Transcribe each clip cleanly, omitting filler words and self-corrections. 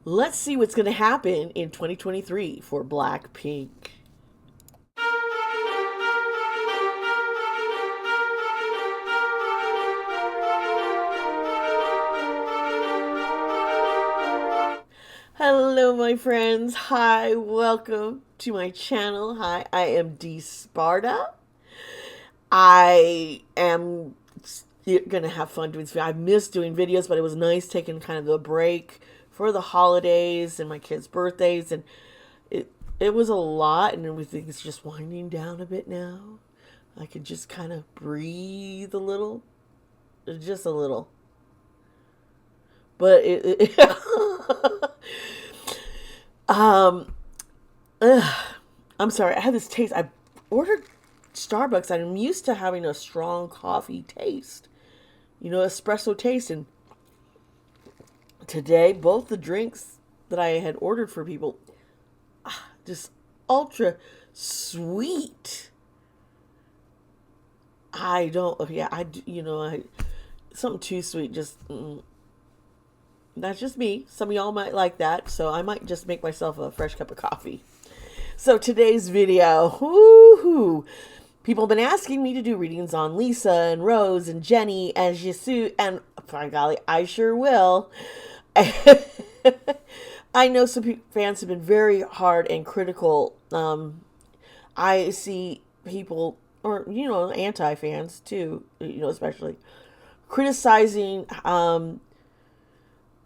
Let's see what's going to happen in 2023 for BlackPink. Hello, my friends. Hi, welcome to my channel. Hi, I am Sparta. I am gonna have fun doing this. I miss doing videos, but it was nice taking kind of a break for the holidays and my kids' birthdays, and it was a lot, and everything's just winding down a bit now. I could just kind of breathe a little, just a little, but um, I'm sorry. I had this taste. I ordered Starbucks. I'm used to having a strong coffee taste, espresso taste. And today, both the drinks that I had ordered for people, just ultra sweet. I don't, yeah, something too sweet, that's just me. Some of y'all might like that, so I might just make myself a fresh cup of coffee. So today's video, woohoo! People have been asking me to do readings on Lisa and Rose and Jennie and Jisoo, and by golly, I sure will. I know some fans have been very hard and critical. I see people, or anti-fans too, especially criticizing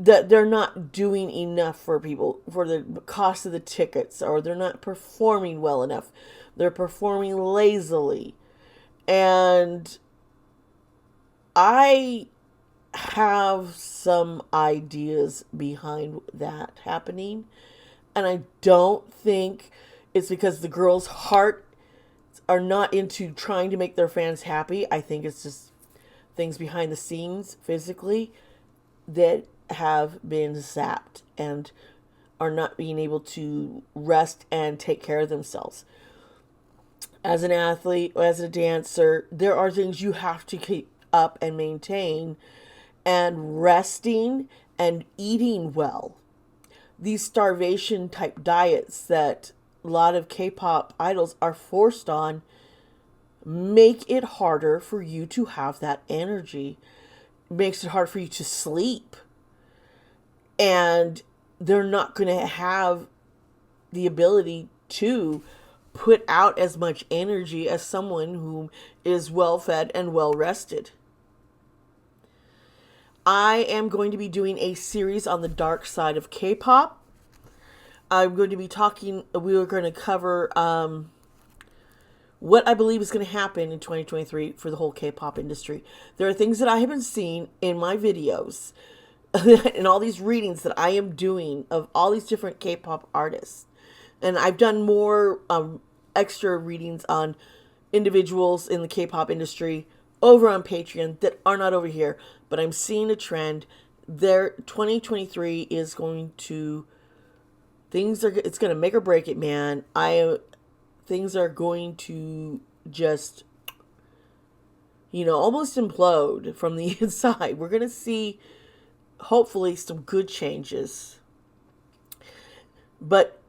that they're not doing enough for people for the cost of the tickets, or they're not performing well enough. They're performing lazily. And I have some ideas behind that happening. And I don't think it's because the girls' heart are not into trying to make their fans happy. I think it's just things behind the scenes physically that have been zapped and are not being able to rest and take care of themselves. As an athlete, as a dancer, there are things you have to keep up and maintain, and resting and eating well. These starvation type diets that a lot of K-pop idols are forced on make it harder for you to have that energy. Makes it hard for you to sleep. And they're not going to have the ability to put out as much energy as someone who is well fed and well rested. I am going to be doing a series on the dark side of K-pop. I'm going to be we are going to cover what I believe is going to happen in 2023 for the whole K-pop industry. There are things that I haven't seen in my videos and all these readings that I am doing of all these different K-pop artists. And I've done more extra readings on individuals in the K-pop industry over on Patreon that are not over here. But I'm seeing a trend. 2023 is going to, it's going to make or break it, man. Things are going to just, almost implode from the inside. We're going to see hopefully some good changes. But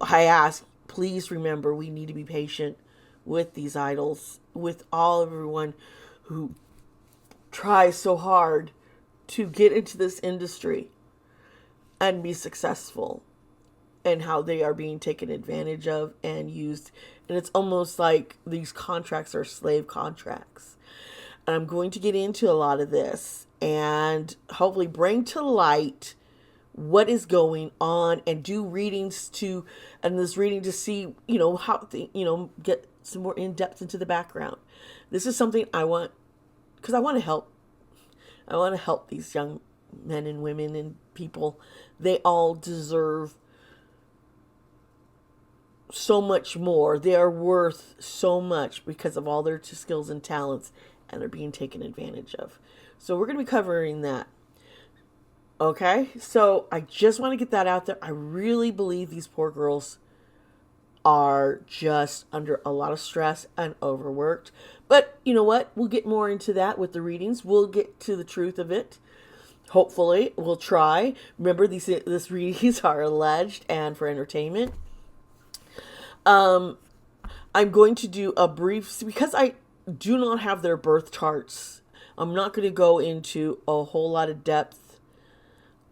I ask, please remember, we need to be patient with these idols, with everyone who tries so hard to get into this industry and be successful, and how they are being taken advantage of and used. And it's almost like these contracts are slave contracts. And I'm going to get into a lot of this and hopefully bring to light what is going on, and do readings and this reading to see, how get some more in depth into the background. This is something I want, because I want to help. I want to help these young men and women and people. They all deserve so much more. They are worth so much because of all their skills and talents, and they're being taken advantage of. So we're going to be covering that. Okay, so I just want to get that out there. I really believe these poor girls are just under a lot of stress and overworked. But you know what? We'll get more into that with the readings. We'll get to the truth of it. Hopefully, we'll try. Remember, this readings are alleged and for entertainment. Um, I'm going to do a brief, because I do not have their birth charts. I'm not going to go into a whole lot of depth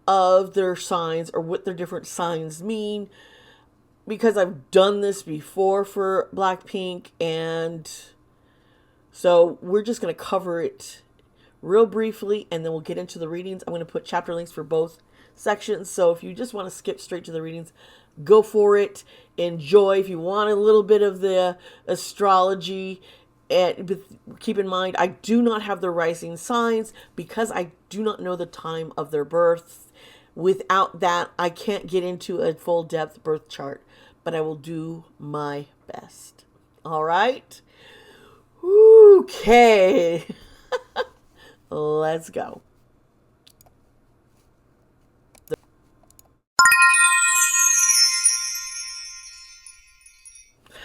of their signs or what their different signs mean, because I've done this before for BlackPink, and so we're just going to cover it real briefly, and then we'll get into the readings. I'm going to put chapter links for both sections, so if you just want to skip straight to the readings, go for it. Enjoy. If you want a little bit of the astrology, and keep in mind, I do not have the rising signs because I do not know the time of their birth. Without that, I can't get into a full depth birth chart, but I will do my best. All right. Okay. Let's go.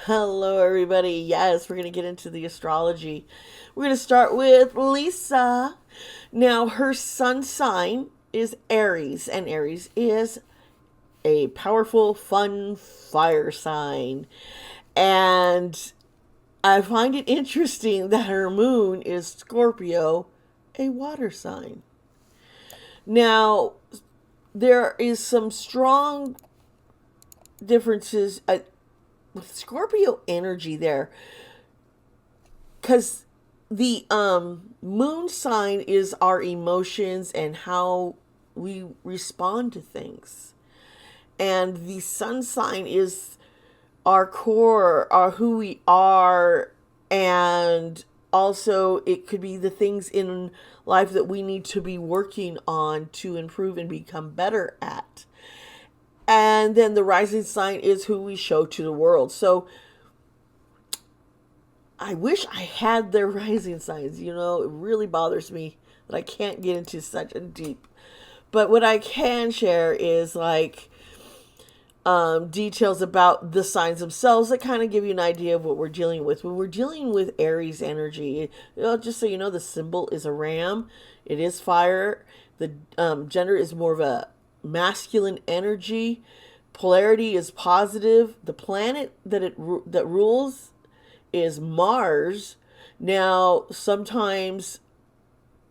Hello, everybody. Yes, we're going to get into the astrology. We're going to start with Lisa. Now, her sun sign is Aries, and Aries is a powerful, fun fire sign. And I find it interesting that her moon is Scorpio, a water sign. Now, there is some strong differences with Scorpio energy there, because the moon sign is our emotions and how we respond to things, and the sun sign is our core, our who we are, and also it could be the things in life that we need to be working on to improve and become better at. And then the rising sign is who we show to the world. So I wish I had their rising signs. It really bothers me that I can't get into such a deep. But what I can share is details about the signs themselves that kind of give you an idea of what we're dealing with. When we're dealing with Aries energy, just so you know, the symbol is a ram. It is fire. The gender is more of a masculine energy. Polarity is positive. The planet that rules is Mars. Now, sometimes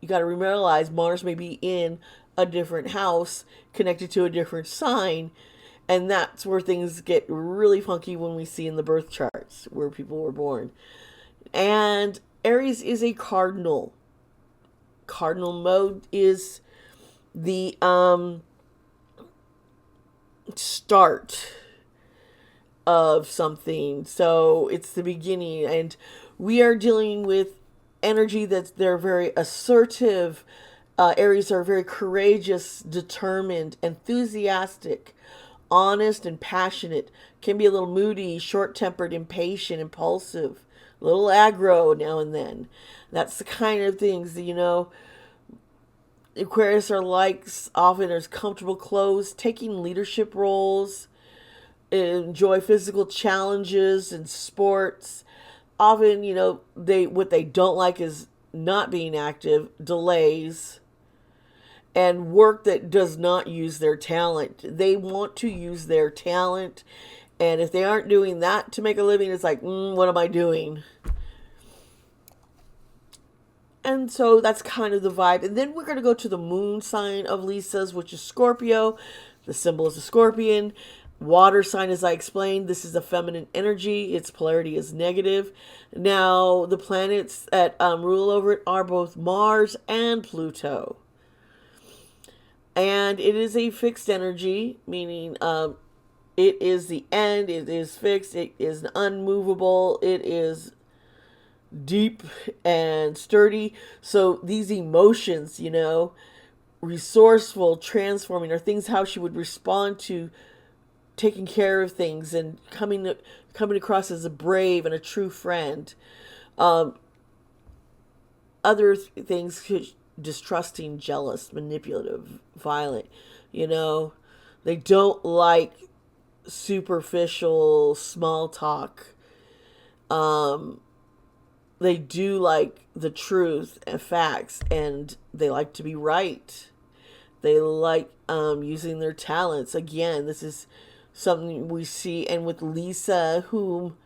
you got to realize Mars may be in a different house connected to a different sign, and that's where things get really funky when we see in the birth charts where people were born. And Aries is a cardinal. Cardinal mode is the start of something. So it's the beginning, and we are dealing with energy that's they're very assertive. Aries are very courageous, determined, enthusiastic, honest, and passionate. Can be a little moody, short-tempered, impatient, impulsive, a little aggro now and then. That's the kind of things that, Aquarius are often as comfortable clothes, taking leadership roles, enjoy physical challenges and sports. Often, what they don't like is not being active, delays, and work that does not use their talent. They want to use their talent, and if they aren't doing that to make a living, it's like, what am I doing? And so that's kind of the vibe. And then we're going to go to the moon sign of Lisa's, which is Scorpio. The symbol is a scorpion. Water sign, as I explained, this is a feminine energy. Its polarity is negative. Now, the planets that rule over it are both Mars and Pluto. And it is a fixed energy, meaning it is the end. It is fixed. It is unmovable. It is deep and sturdy. So these emotions, resourceful, transforming, are things how she would respond to taking care of things and coming across as a brave and a true friend. Other things, distrusting, jealous, manipulative, violent. They don't like superficial small talk. They do like the truth and facts, and they like to be right. They like using their talents. Again, this is something we see, and with Lisa, whom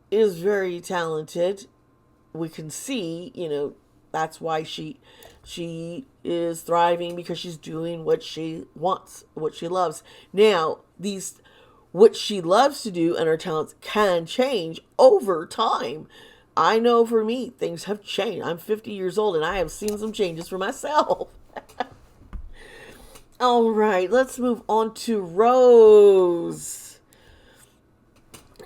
is very talented, we can see, that's why she is thriving, because she's doing what she wants, what she loves. Now, these what she loves to do and her talents can change over time. I know for me, things have changed. I'm 50 years old and I have seen some changes for myself. All right, let's move on to Rose.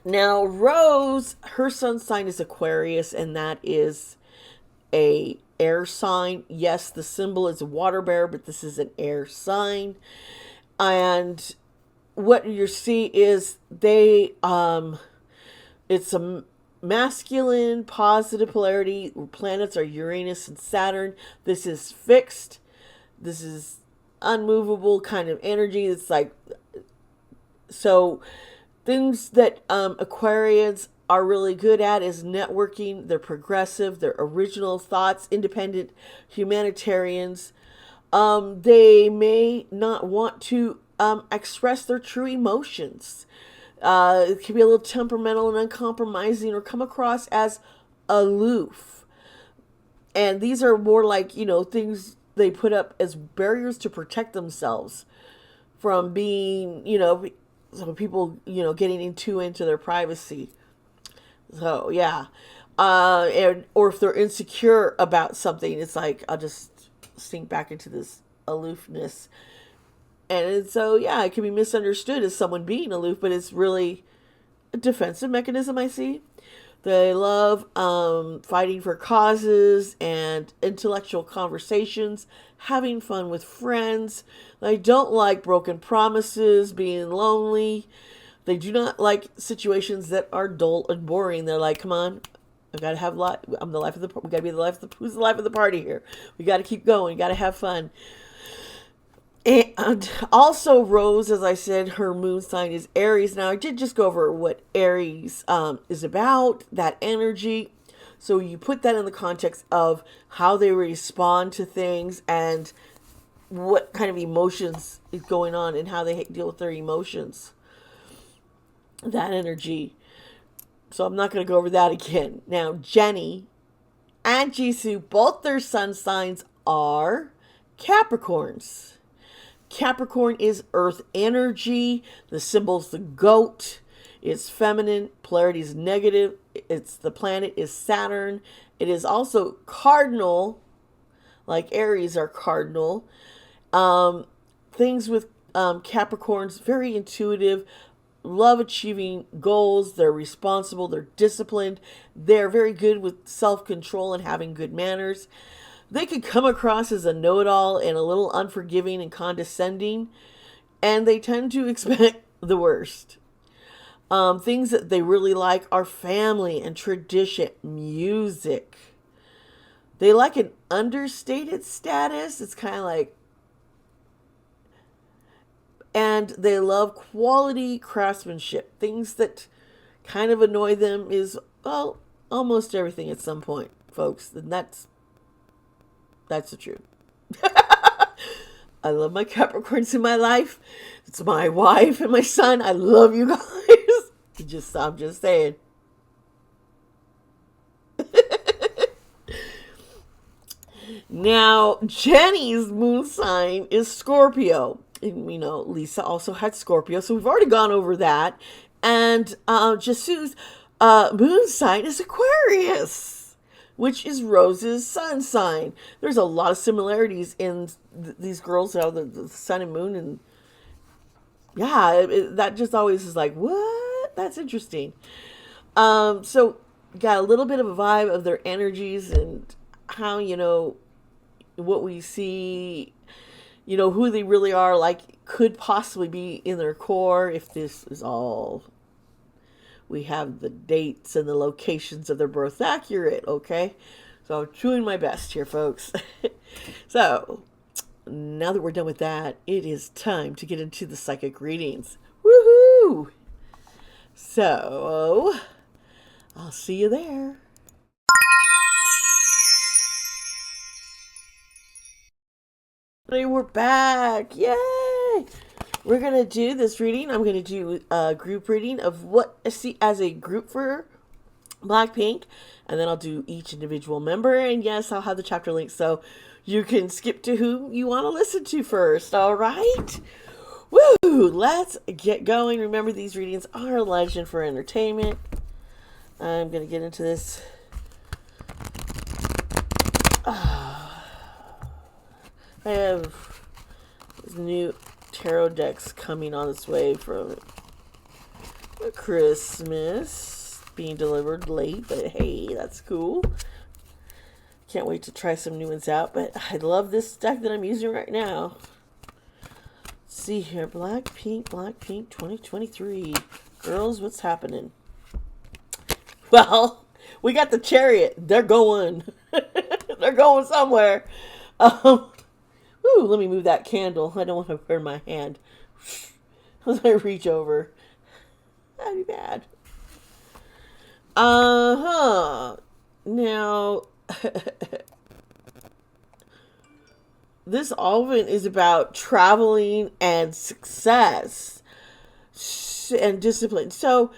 Now, Rose, her sun sign is Aquarius, and that is a air sign. Yes, the symbol is a water bear, but this is an air sign. And what you see is it's a masculine positive polarity. Planets are Uranus and Saturn. This is fixed. This is unmovable kind of energy. It's like, so things that Aquarians are really good at is networking. They're progressive. They're original thoughts, independent humanitarians. They may not want to express their true emotions. It can be a little temperamental and uncompromising, or come across as aloof. And these are more like, things they put up as barriers to protect themselves from being, some people, getting into their privacy. So, yeah. Or if they're insecure about something, it's like, I'll just sink back into this aloofness. And so, yeah, it can be misunderstood as someone being aloof, but it's really a defensive mechanism, I see. They love fighting for causes and intellectual conversations, having fun with friends. They don't like broken promises, being lonely. They do not like situations that are dull and boring. They're like, come on, I've got to have life. I'm the life of the. We got to be the life of the. Who's the life of the party here? We got to keep going. We got to have fun. And also, Rose, as I said, her moon sign is Aries. Now, I did just go over what Aries is about, that energy. So you put that in the context of how they respond to things and what kind of emotions is going on and how they deal with their emotions. That energy. So I'm not going to go over that again. Now, Jennie and Jisoo, both their sun signs are Capricorns. Capricorn is earth energy. The symbol's the goat. It's feminine. Polarity is negative. The planet is Saturn. It is also cardinal, like Aries are cardinal. Things with Capricorns, very intuitive, love achieving goals. They're responsible. They're disciplined. They're very good with self-control and having good manners. They could come across as a know-it-all and a little unforgiving and condescending, and they tend to expect the worst. Things that they really like are family and tradition, music. They like an understated status. It's kind of like, and they love quality craftsmanship. Things that kind of annoy them is, well, almost everything at some point, folks. And that's the truth. I love my Capricorns in my life. It's my wife and my son. I love you guys. I'm just saying. Now, Jennie's moon sign is Scorpio. And, Lisa also had Scorpio, so we've already gone over that. And Jisoo's moon sign is Aquarius, which is Rose's sun sign. There's a lot of similarities in these girls, the sun and moon, and yeah, that just always is like, what? That's interesting. So got a little bit of a vibe of their energies and how, what we see, who they really are, like, could possibly be in their core, if this is all, we have the dates and the locations of their birth accurate, okay? So I'm doing my best here, folks. So now that we're done with that, it is time to get into the psychic readings. Woohoo! So I'll see you there. Hey, we're back. Yay! We're going to do this reading. I'm going to do a group reading of what I see as a group for BlackPink, and then I'll do each individual member. And yes, I'll have the chapter link so you can skip to who you want to listen to first. All right? Woo! Let's get going. Remember, these readings are a legend for entertainment. I'm going to get into this. I have this new tarot decks coming on its way from Christmas, being delivered late, but hey, that's cool. Can't wait to try some new ones out, but I love this deck that I'm using right now. Let's see here, BlackPink 2023. Girls, what's happening? Well, we got the Chariot. They're going. They're going somewhere. Ooh, let me move that candle. I don't want to burn my hand. As I reach over. That'd be bad. Now, this Alvin is about traveling and success and discipline. So,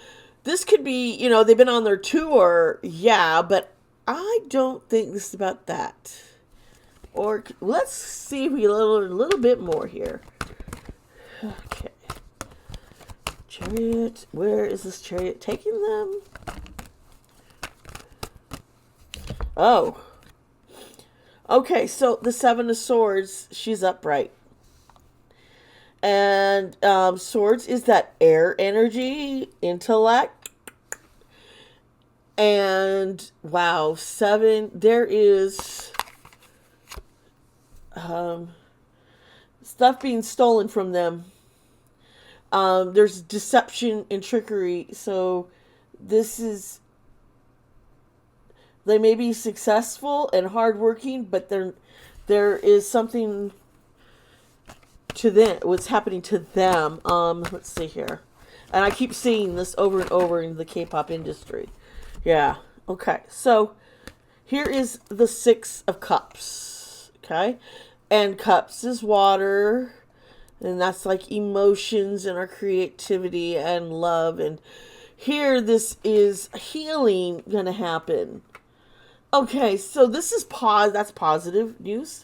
this could be, they've been on their tour, yeah, but I don't think this is about that. Or let's see if we learn a little bit more here. Okay. Chariot. Where is this chariot taking them? Oh. Okay, so the Seven of Swords, she's upright. And Swords is that air energy, intellect. And wow, 7, there is stuff being stolen from them. There's deception and trickery. So they may be successful and hardworking, but there is something to them, what's happening to them. Let's see here. And I keep seeing this over and over in the K-pop industry. Yeah. Okay. So here is the 6 of Cups. Okay. And cups is water. And that's like emotions and our creativity and love. And here this is healing going to happen. Okay. So this is that's positive news.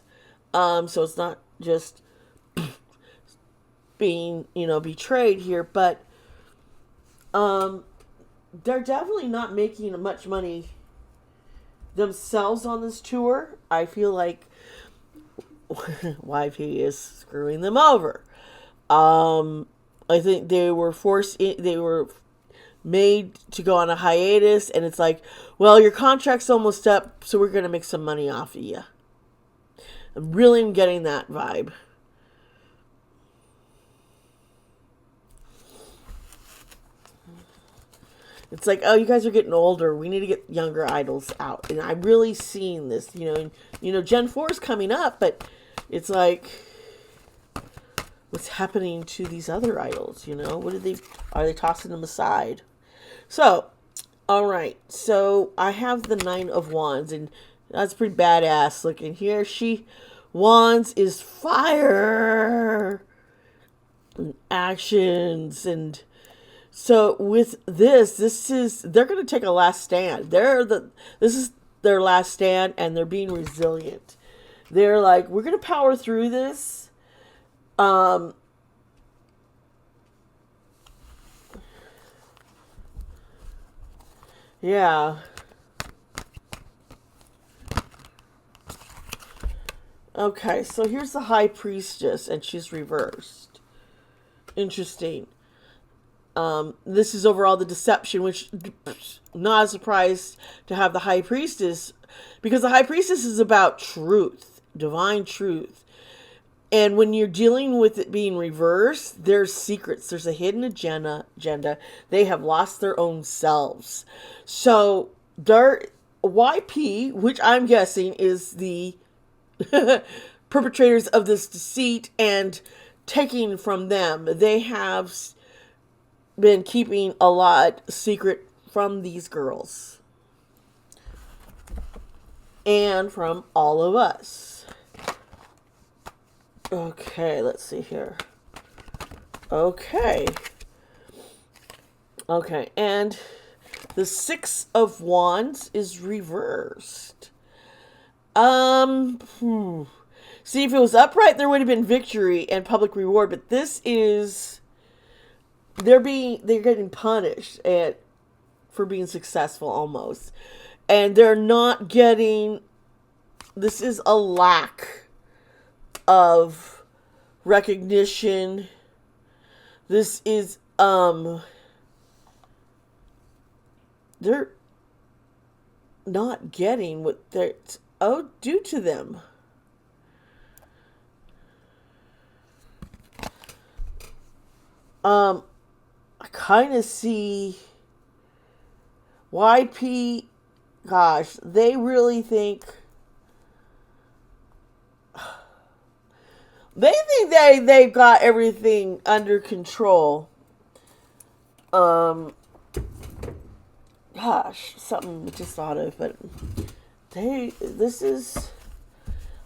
So it's not just being, betrayed here, but, they're definitely not making much money themselves on this tour. I feel like YP is screwing them over. I think they were they were made to go on a hiatus, and it's like, well, your contract's almost up, so we're going to make some money off of you. I'm really getting that vibe. It's like, oh, you guys are getting older. We need to get younger idols out. And I'm really seeing this, Gen 4 is coming up, but it's like, what's happening to these other idols, are they tossing them aside? So, all right. So I have the 9 of Wands, and that's pretty badass looking here. Wands is fire and actions, and so with this is, they're going to take a last stand. This is their last stand, and they're being resilient. They're like, we're going to power through this. Yeah. Okay, so here's the High Priestess, and she's reversed. Interesting. This is overall the deception, which not a surprise to have the High Priestess, because the High Priestess is about truth, divine truth. And when you're dealing with it being reversed, there's secrets. There's a hidden agenda. They have lost their own selves. So their YP, which I'm guessing is the perpetrators of this deceit and taking from them, they have been keeping a lot secret from these girls and from all of us. Okay, let's see here. Okay. Okay, and the Six of Wands is reversed. See, if it was upright, there would have been victory and public reward, but this is they're getting punished for being successful almost. And they're not getting, this is a lack of recognition. This is they're not getting what they're owed due to them. I kind of see YP, gosh, they really think they've got everything under control. Gosh, something I just thought of, but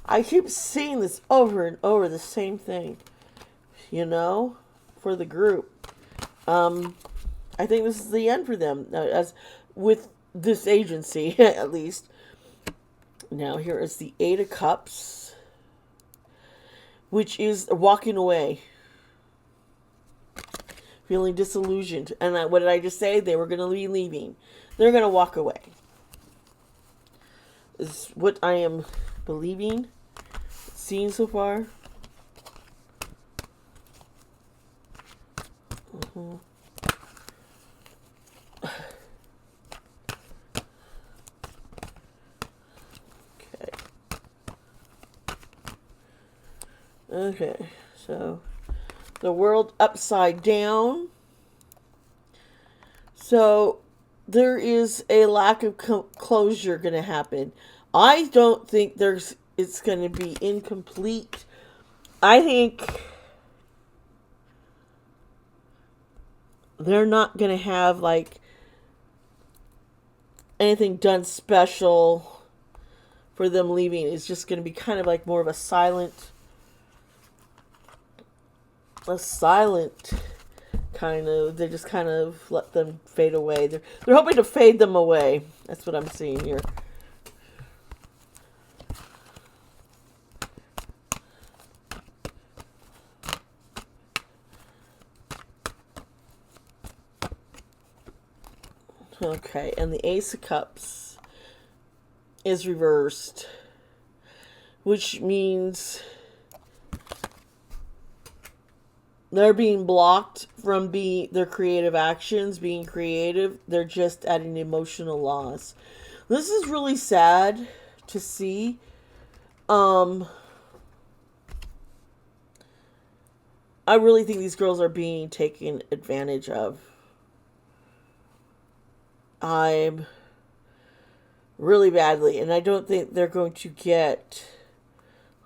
I keep seeing this over and over, the same thing, for the group. I think this is the end for them, as with this agency, at least. Now, here is the Eight of Cups, which is walking away, feeling disillusioned. And what did I just say? They were going to be leaving. They're going to walk away. Is what I am believing, seeing so far. Okay, so the world upside down. So there is a lack of closure going to happen. I don't think it's going to be incomplete. I think they're not going to have like anything done special for them leaving. It's just going to be kind of like more of a silent kind of, they just kind of let them fade away. They're hoping to fade them away. That's what I'm seeing here. Okay, and the Ace of Cups is reversed, which means they're being blocked from their creative actions, being creative. They're just at an emotional loss. This is really sad to see. I really think these girls are being taken advantage of. I'm really badly, and I don't think they're going to get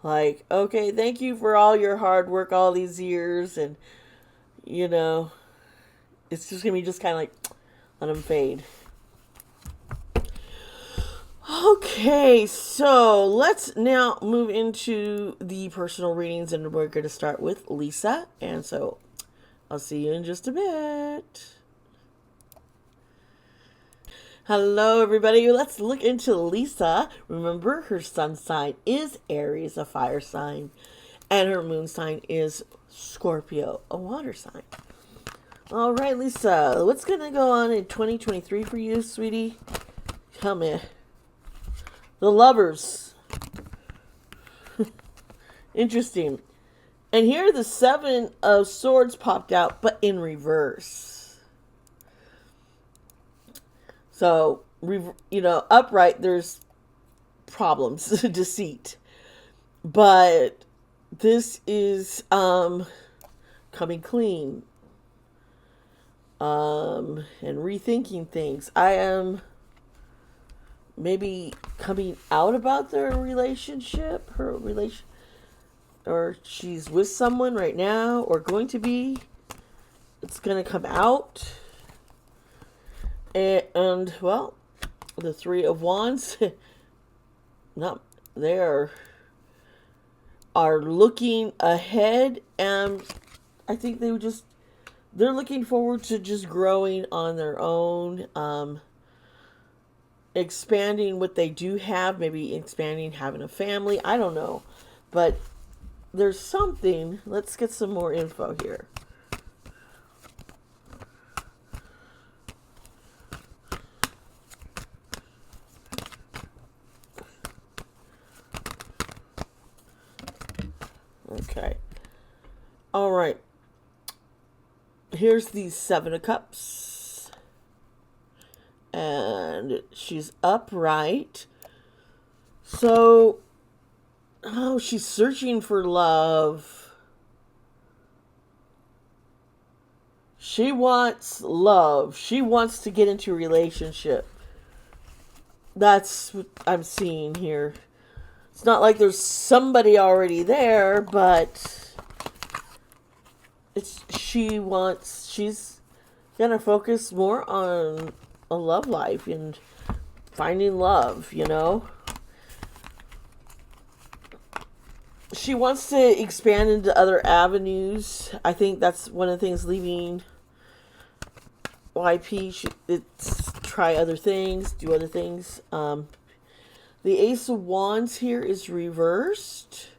like, okay, thank you for all your hard work all these years, and it's just gonna be just kind of like, let them fade. Okay, so let's now move into the personal readings, and we're going to start with Lisa, and so I'll see you in just a bit. Hello, everybody. Let's look into Lisa. Remember, her sun sign is Aries, a fire sign, and her moon sign is Scorpio, a water sign. All right, Lisa, what's going to go on in 2023 for you, sweetie? Tell me. The Lovers. Interesting. And here the Seven of Swords popped out, but in reverse. So, upright, there's problems, deceit. But this is coming clean. And rethinking things. I am maybe coming out about their relationship, or she's with someone right now, or going to be. It's going to come out. And well, the Three of Wands, not there. are looking ahead, and I think they're looking forward to just growing on their own, expanding what they do have, maybe expanding having a family. I don't know. But there's something. Let's get some more info here. Okay. All right. Here's the Seven of Cups. And she's upright. So, oh, she's searching for love. She wants love. She wants to get into a relationship. That's what I'm seeing here. It's not like there's somebody already there, but she's gonna focus more on a love life and finding love, you know. She wants to expand into other avenues. I think that's one of the things leaving YP. It's try other things, do other things. The Ace of Wands here is reversed.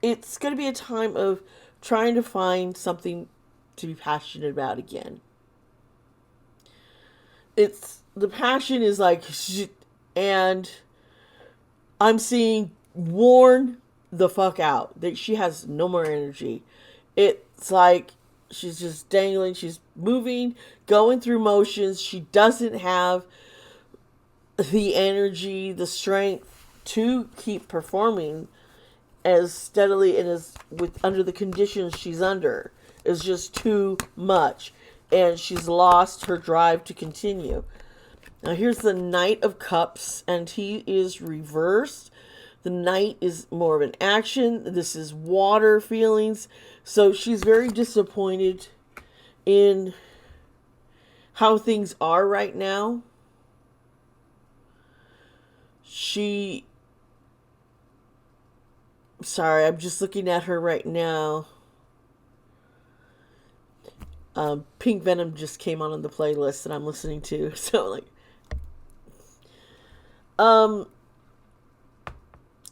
It's going to be a time of trying to find something to be passionate about again. The passion is like, and I'm seeing worn the fuck out. That she has no more energy. It's like she's just dangling. She's moving, going through motions. She doesn't have the energy, the strength to keep performing as steadily and as under the conditions she's under. Is just too much, and she's lost her drive to continue. Now here's the Knight of Cups, and he is reversed. The Knight is more of an action. This is water feelings. So she's very disappointed in how things are right now. Sorry, I'm just looking at her right now. Pink Venom just came on the playlist that I'm listening to. So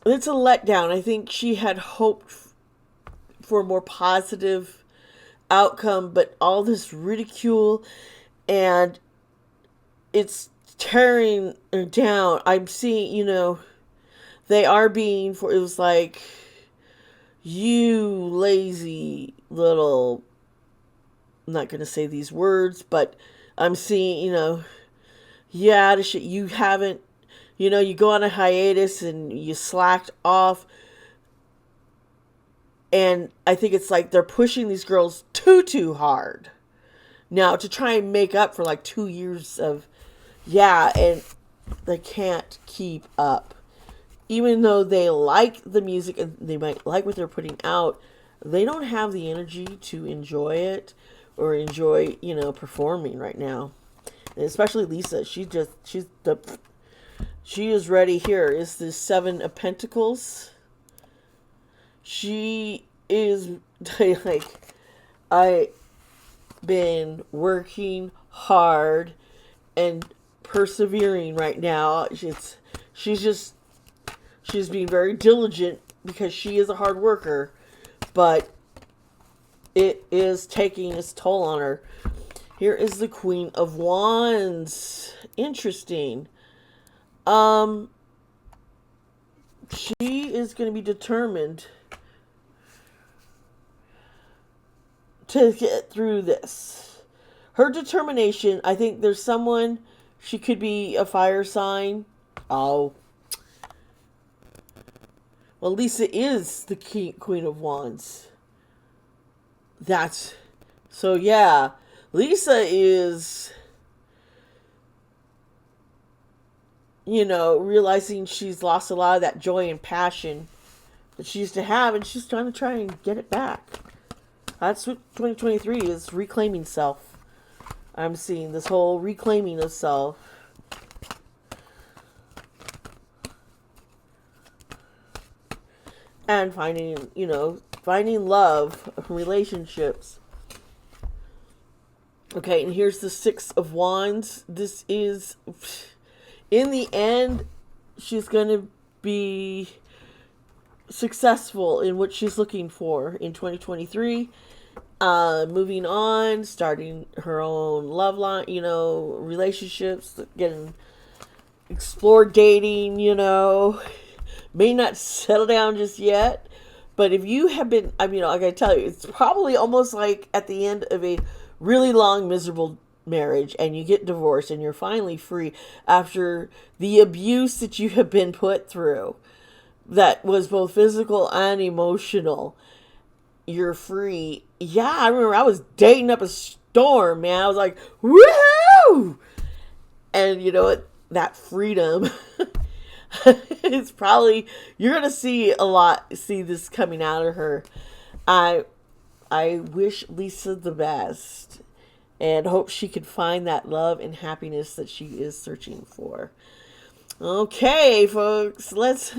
it's a letdown. I think she had hoped for a more positive outcome, but all this ridicule and it's tearing her down. I'm seeing, they are being it was like, you lazy little, I'm not going to say these words, but I'm seeing, yeah, the shit, you haven't, you go on a hiatus and you slacked off. And I think it's like they're pushing these girls too hard now to try and make up for like 2 years of, and they can't keep up. Even though they like the music and they might like what they're putting out, they don't have the energy to enjoy it or enjoy, performing right now. And especially Lisa, she is ready. Here is the Seven of Pentacles. She is like, I've been working hard and persevering right now. She's being very diligent because she is a hard worker, but it is taking its toll on her. Here is the Queen of Wands. Interesting. She is going to be determined to get through this. Her determination, I think there's someone, she could be a fire sign. Oh. Well, Lisa is the Queen of Wands. So yeah, Lisa is, realizing she's lost a lot of that joy and passion that she used to have, and she's trying and get it back. That's what 2023 is, reclaiming self. I'm seeing this whole reclaiming of self. and finding, finding love, relationships. Okay, and here's the Six of Wands. This is, in the end, she's going to be successful in what she's looking for in 2023. Moving on, starting her own love line, relationships, getting, explore dating, may not settle down just yet. But if you have been, I gotta tell you, it's probably almost like at the end of a really long, miserable marriage, and you get divorced and you're finally free after the abuse that you have been put through that was both physical and emotional. You're free. Yeah, I remember I was dating up a storm, man. I was like, woohoo! And you know what? That freedom it's probably, you're gonna see this coming out of her. I wish Lisa the best and hope she could find that love and happiness that she is searching for. Okay, folks, let's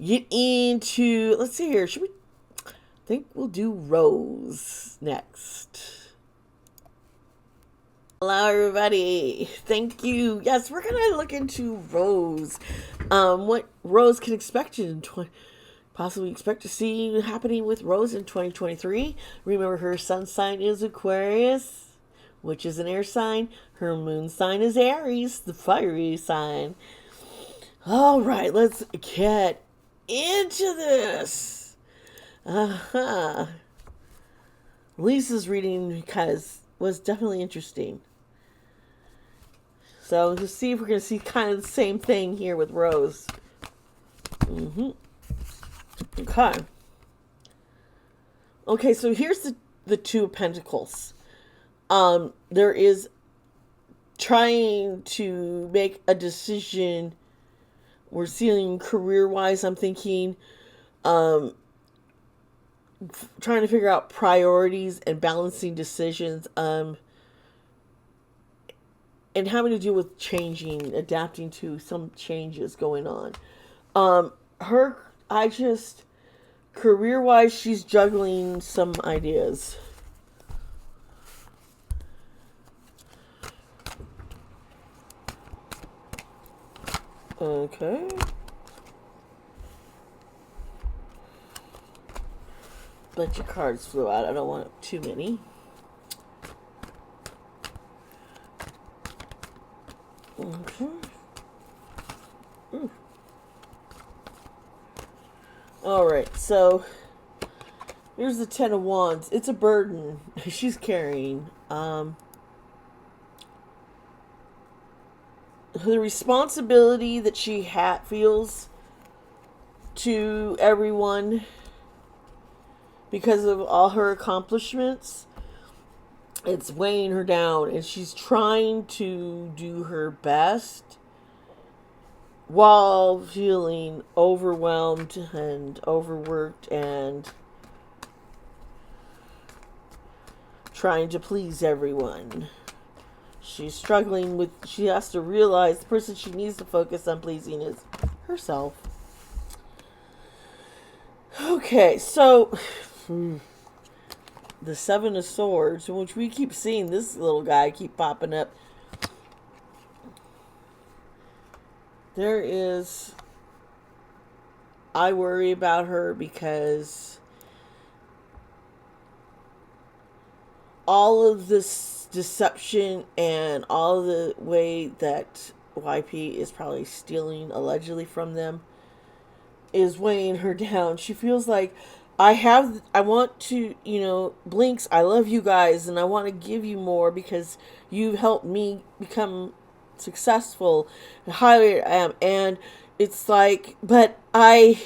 get into, let's see here. I think we'll do Rose next. Hello, everybody. Thank you. Yes, we're going to look into Rose. What Rose can expect possibly expect to see happening with Rose in 2023. Remember, her sun sign is Aquarius, which is an air sign. Her moon sign is Aries, the fiery sign. All right, let's get into this. Lisa's reading was definitely interesting. So let's see if we're going to see kind of the same thing here with Rose. Okay, so here's the Two of Pentacles. There is trying to make a decision. We're seeing career-wise, I'm thinking, trying to figure out priorities and balancing decisions, and having to deal with adapting to some changes going on. Career-wise, she's juggling some ideas. Okay. Bunch of cards flew out. I don't want too many. Okay. Alright, so here's the Ten of Wands. It's a burden she's carrying. The responsibility that she feels to everyone because of all her accomplishments, it's weighing her down, and she's trying to do her best while feeling overwhelmed and overworked and trying to please everyone. She's struggling with, she has to realize the person she needs to focus on pleasing is herself. Okay, so the Seven of Swords, which we keep seeing this little guy keep popping up. I worry about her because all of this deception and all the way that YP is probably stealing allegedly from them is weighing her down. She feels like I want to, Blinks, I love you guys and I want to give you more because you've helped me become successful and highly I am. And it's like, but I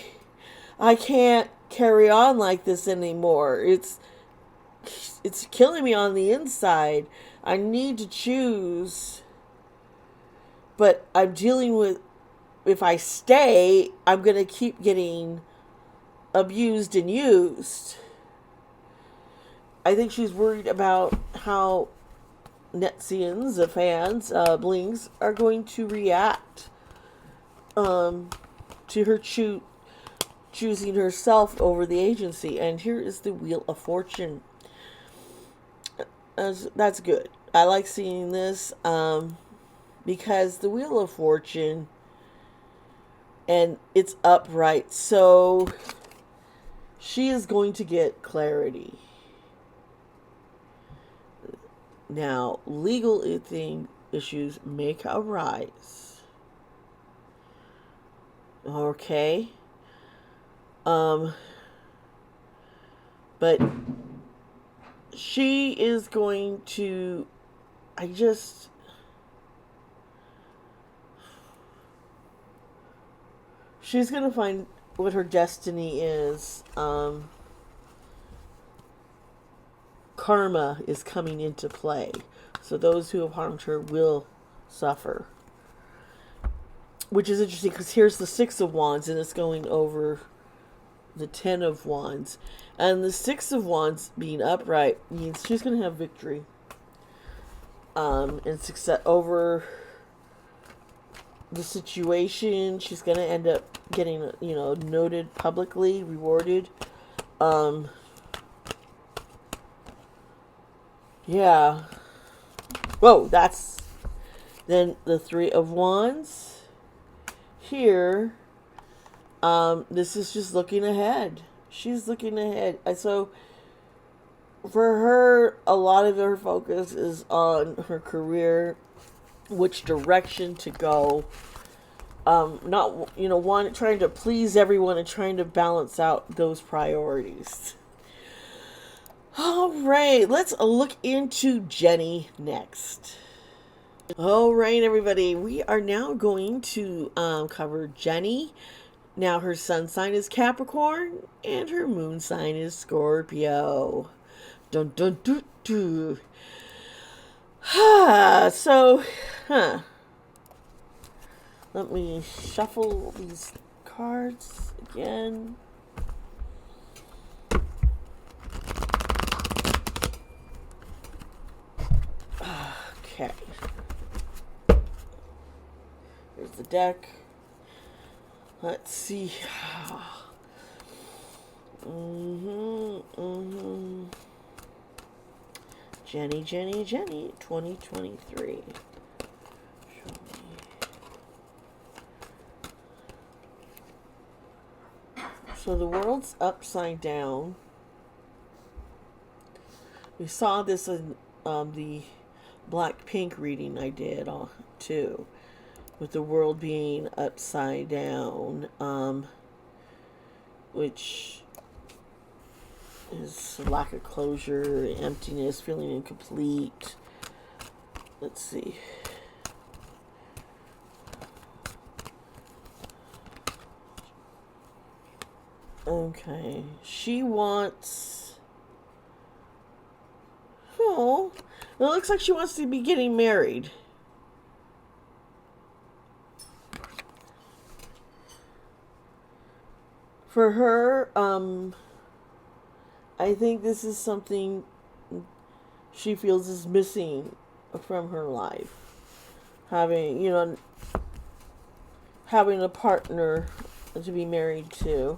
can't carry on like this anymore. It's killing me on the inside. I need to choose, but I'm dealing with, if I stay, I'm going to keep getting abused and used. I think she's worried about how Netsians, the fans, Blings, are going to react to her choosing herself over the agency. And here is the Wheel of Fortune. That's good. I like seeing this because the Wheel of Fortune, and it's upright. So she is going to get clarity. Now, legal issues may arise. Okay. But she is going to, she's going to find what her destiny is. Karma is coming into play. So those who have harmed her will suffer. Which is interesting because here's the Six of Wands and it's going over the Ten of Wands. And the Six of Wands being upright means she's going to have victory. And success over the situation. She's going to end up getting, noted publicly, rewarded. Yeah. Whoa, that's then the Three of Wands. Here, this is just looking ahead. She's looking ahead. So, for her, a lot of her focus is on her career, which direction to go. Not, trying to please everyone and trying to balance out those priorities. All right, let's look into Jennie next. All right, everybody, we are now going to cover Jennie. Now, her sun sign is Capricorn and her moon sign is Scorpio. Dun dun dun dun. Let me shuffle these cards again. Okay. Here's the deck. Let's see. Jennie, 2023. So the world's upside down. We saw this in the BlackPink reading I did too, with the world being upside down, which is lack of closure, emptiness, feeling incomplete. Let's see. Okay, she wants... Oh, it looks like she wants to be getting married. For her, I think this is something she feels is missing from her life. Having a partner to be married to.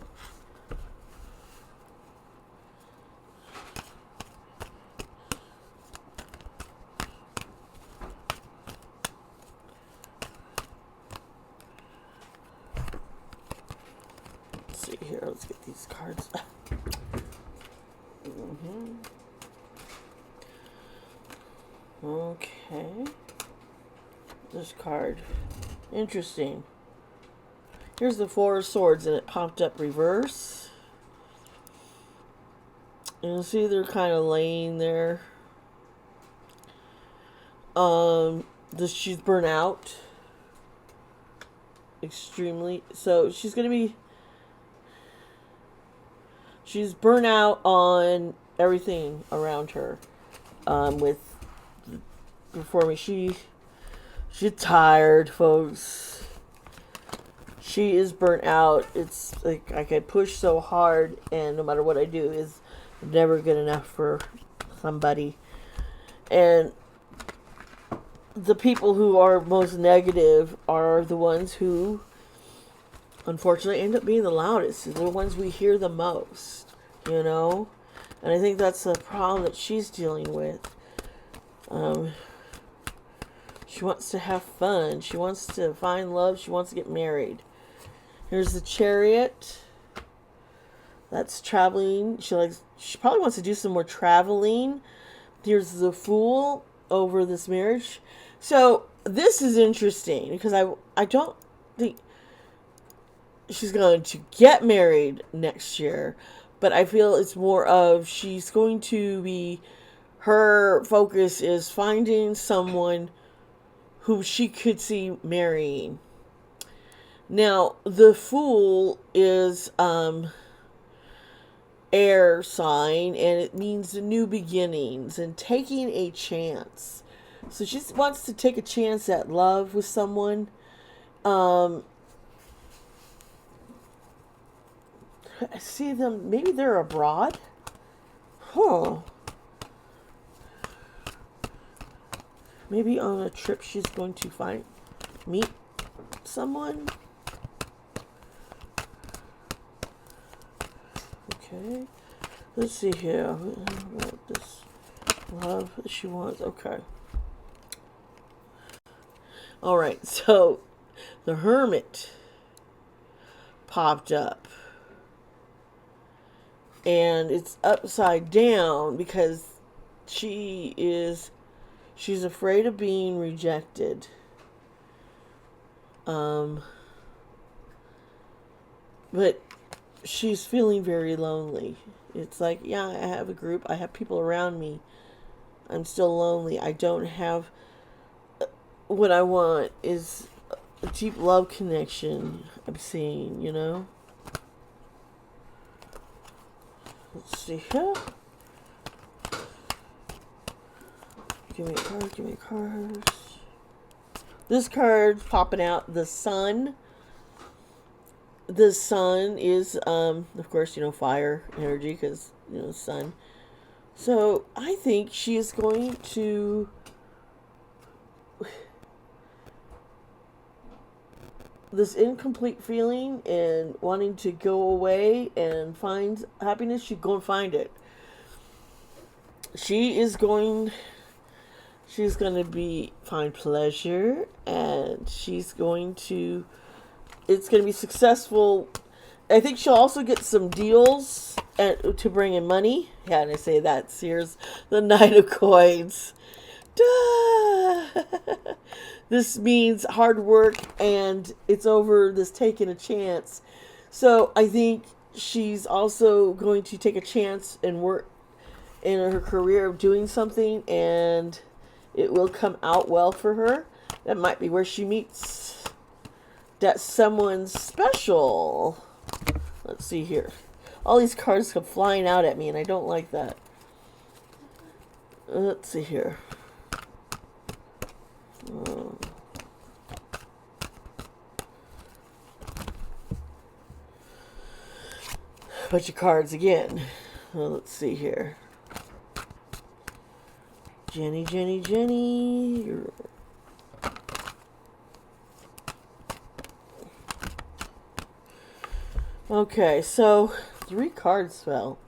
Here, let's get these cards. Okay. This card. Interesting. Here's the Four of Swords, and it popped up reverse. And you see they're kind of laying there. She's burnt out. Extremely. So she's going to be... She's burnt out on everything around her. She's tired, folks. She is burnt out. It's like I could push so hard, and no matter what I do, is never good enough for somebody. And the people who are most negative are the ones who unfortunately end up being the loudest. They're the ones we hear the most, you know? And I think that's the problem that she's dealing with. She wants to have fun. She wants to find love. She wants to get married. Here's the Chariot. That's traveling. She probably wants to do some more traveling. Here's the Fool over this marriage. So this is interesting because I don't think she's going to get married next year, but I feel it's more of she's going to be, her focus is finding someone who she could see marrying. Now, the Fool is air sign, and it means new beginnings and taking a chance. So she wants to take a chance at love with someone. I see them, maybe they're abroad. Huh. Maybe on a trip she's going to meet someone. Okay. Let's see here. What this love she wants. Okay. Alright, so the Hermit popped up. And it's upside down because she's afraid of being rejected. But she's feeling very lonely. It's like, yeah, I have a group. I have people around me. I'm still lonely. I don't have... What I want is a deep love connection. I'm seeing, you know? Let's see here. Give me a card, give me cards. This card's popping out, the Sun. The Sun is, of course, you know, fire energy, because, you know, sun. So, I think she is going to... this incomplete feeling and wanting to go away and find happiness, she'd go and find it. She's going to find pleasure, and it's going to be successful. I think she'll also get some deals to bring in money. Yeah, and I say that. Here's the Knight of Coins. Duh! This means hard work, and it's over this taking a chance. So I think she's also going to take a chance and work in her career of doing something, and it will come out well for her. That might be where she meets that someone special. Let's see here. All these cards come flying out at me, and I don't like that. Let's see here. Bunch of cards again. Well, let's see here. Jennie, Jennie, Jennie. Okay, so 3 cards fell.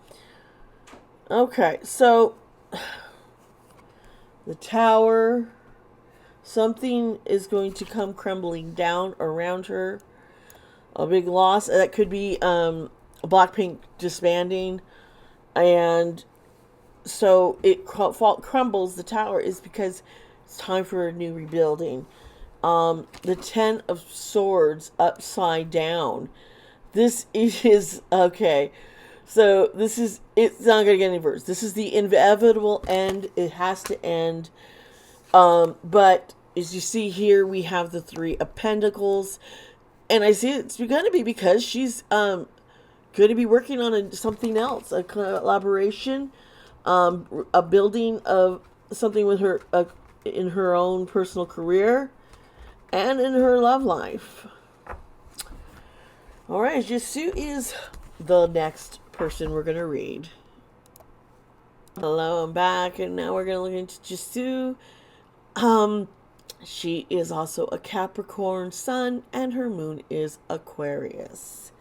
Okay, so the Tower. Something is going to come crumbling down around her. A big loss. That could be BlackPink disbanding. And so it crumbles. The Tower is because it's time for a new rebuilding. The 10 of Swords upside down. This is, okay. So it's not going to get any worse. This is the inevitable end. It has to end. But as you see here, we have the 3 of Pentacles, and I see it's going to be because she's going to be working on something else, a collaboration, a building of something with her in her own personal career and in her love life. All right, Jisoo is the next person we're going to read. Hello, I'm back, and now we're going to look into Jisoo. She is also a Capricorn sun, and her moon is Aquarius.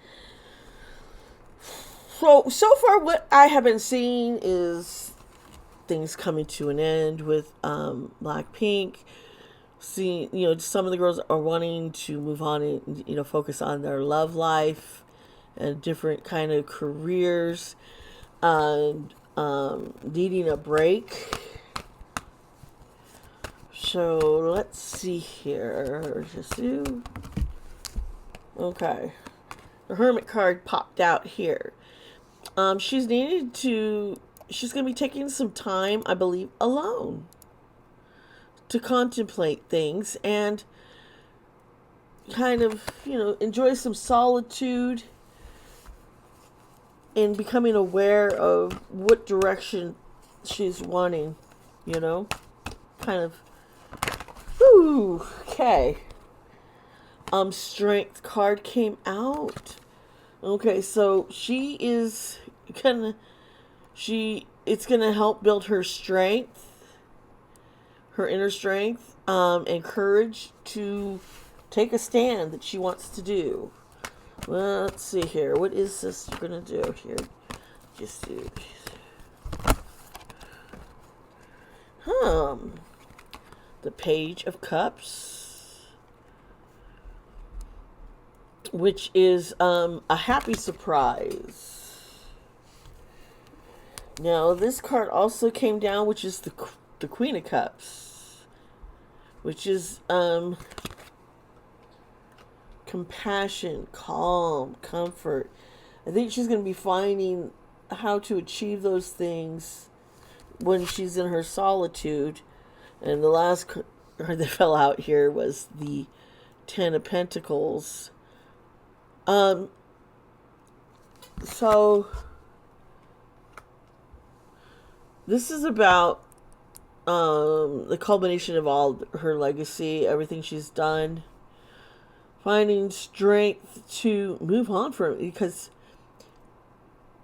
So far, what I have been seeing is things coming to an end with BlackPink. Seeing, some of the girls are wanting to move on and, focus on their love life and different kind of careers and needing a break. So let's see here. Jisoo. Okay. The Hermit card popped out here. She's going to be taking some time, I believe, alone to contemplate things and kind of, enjoy some solitude and becoming aware of what direction she's wanting, kind of. Ooh, okay. Strength card came out. Okay, so it's gonna help build her strength, her inner strength, and courage to take a stand that she wants to do. Well, let's see here. What is this gonna do here? Just do. The Page of Cups, which is a happy surprise. Now, this card also came down, which is the Queen of Cups, which is compassion, calm, comfort. I think she's going to be finding how to achieve those things when she's in her solitude. And the last card that fell out here was the Ten of Pentacles. So this is about the culmination of all her legacy, everything she's done, finding strength to move on from it, because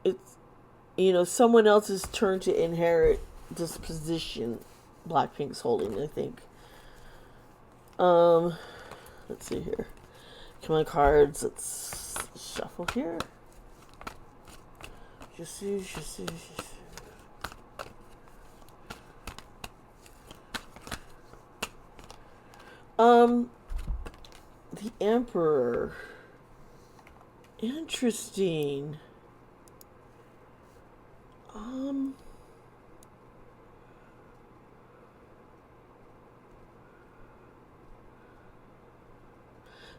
it's someone else's turn to inherit this position BlackPink's holding, I think. Let's see here. Come on, cards. Let's shuffle here. Jisoo. The Emperor. Interesting.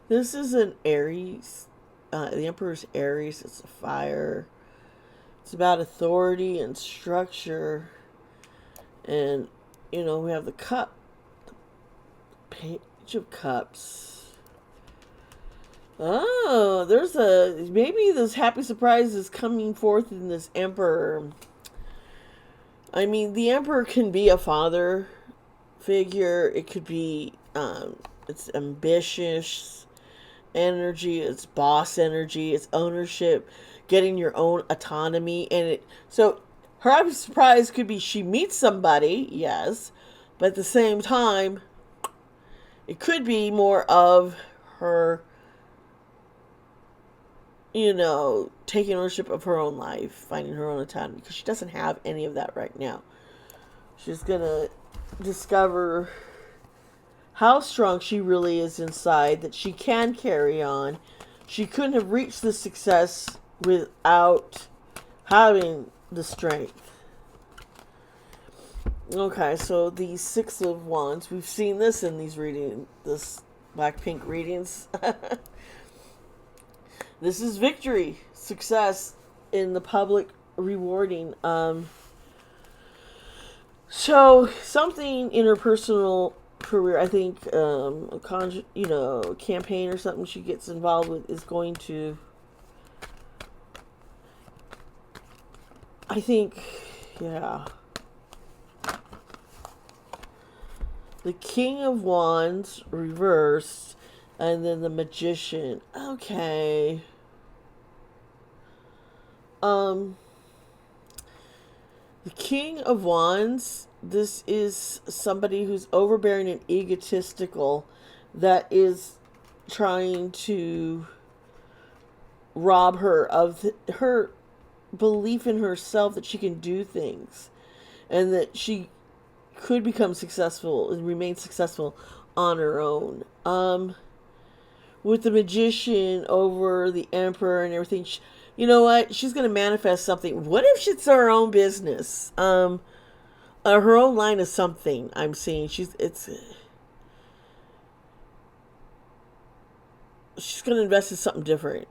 This is an Aries. The Emperor's Aries. It's a fire. It's about authority and structure. And, we have the cup. The Page of Cups. Oh, maybe this happy surprise is coming forth in this Emperor. I mean, the Emperor can be a father figure. It could be, it's ambitious energy, it's boss energy, it's ownership, getting your own autonomy. So her happy surprise could be she meets somebody, yes, but at the same time, it could be more of her, taking ownership of her own life, finding her own autonomy, because she doesn't have any of that right now. She's gonna discover how strong she really is inside, that she can carry on. She couldn't have reached this success without having the strength. Okay, so the Six of Wands. We've seen this in these this BlackPink readings. This is victory, success in the public, rewarding. So something in her personal career, I think, campaign or something she gets involved with is going to, I think, yeah. The King of Wands reversed, and then the Magician. Okay. The King of Wands this is somebody who's overbearing and egotistical that is trying to rob her of her belief in herself that she can do things and that she could become successful and remain successful on her own. With the magician over the emperor and everything, you know what? She's going to manifest something. What if it's her own business? Her own line of something. I'm seeing she's going to invest in something different.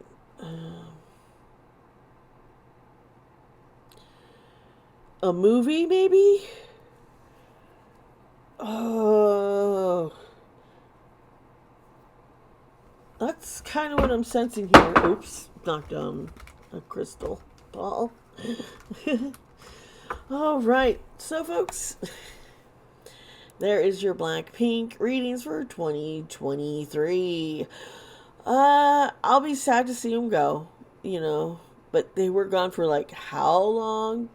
A movie, maybe? Oh, that's kind of what I'm sensing here. Oops, knocked down a crystal ball. All right, so folks, there is your BlackPink readings for 2023. I'll be sad to see them go, but they were gone for like how long?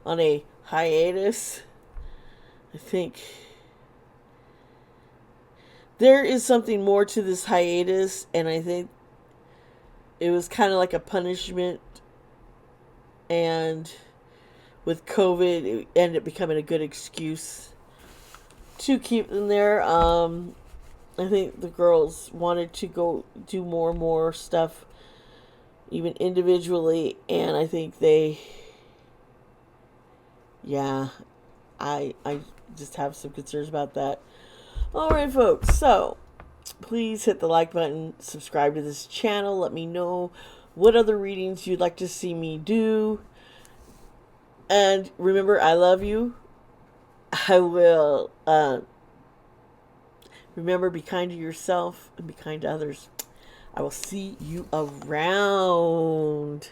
On a hiatus? I think there is something more to this hiatus, and I think it was kind of like a punishment, and with COVID, it ended up becoming a good excuse to keep them there. I think the girls wanted to go do more and more stuff, even individually, and I think I just have some concerns about that. Alright, folks, so please hit the like button, subscribe to this channel, let me know what other readings you'd like to see me do. And remember, I love you. I will remember, be kind to yourself and be kind to others. I will see you around.